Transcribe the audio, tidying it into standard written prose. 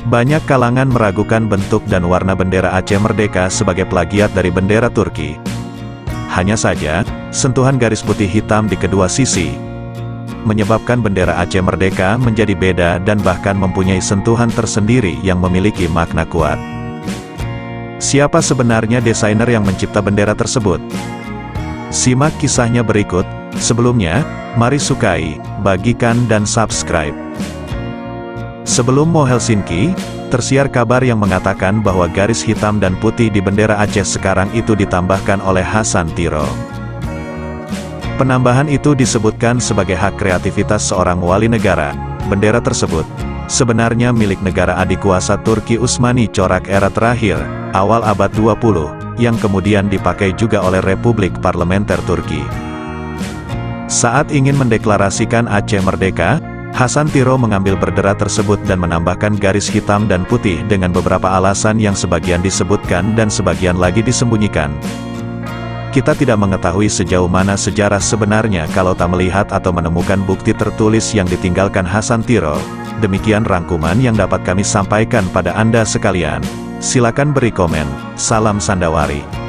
Banyak kalangan meragukan bentuk dan warna bendera Aceh Merdeka sebagai plagiat dari bendera Turki. Hanya saja, sentuhan garis putih hitam di kedua sisi menyebabkan bendera Aceh Merdeka menjadi beda dan bahkan mempunyai sentuhan tersendiri yang memiliki makna kuat. Siapa sebenarnya desainer yang mencipta bendera tersebut? Simak kisahnya berikut. Sebelumnya, mari sukai, bagikan dan subscribe. Sebelum Mo Helsinki, tersiar kabar yang mengatakan bahwa garis hitam dan putih di bendera Aceh sekarang itu ditambahkan oleh Hasan Tiro. Penambahan itu disebutkan sebagai hak kreativitas seorang wali negara. Bendera tersebut sebenarnya milik negara adik kuasa Turki Utsmani corak era terakhir, awal abad 20, yang kemudian dipakai juga oleh Republik Parlementer Turki. Saat ingin mendeklarasikan Aceh Merdeka, Hasan Tiro mengambil bendera tersebut dan menambahkan garis hitam dan putih dengan beberapa alasan yang sebagian disebutkan dan sebagian lagi disembunyikan. Kita tidak mengetahui sejauh mana sejarah sebenarnya kalau tak melihat atau menemukan bukti tertulis yang ditinggalkan Hasan Tiro. Demikian rangkuman yang dapat kami sampaikan pada Anda sekalian. Silakan beri komen. Salam Sandawari.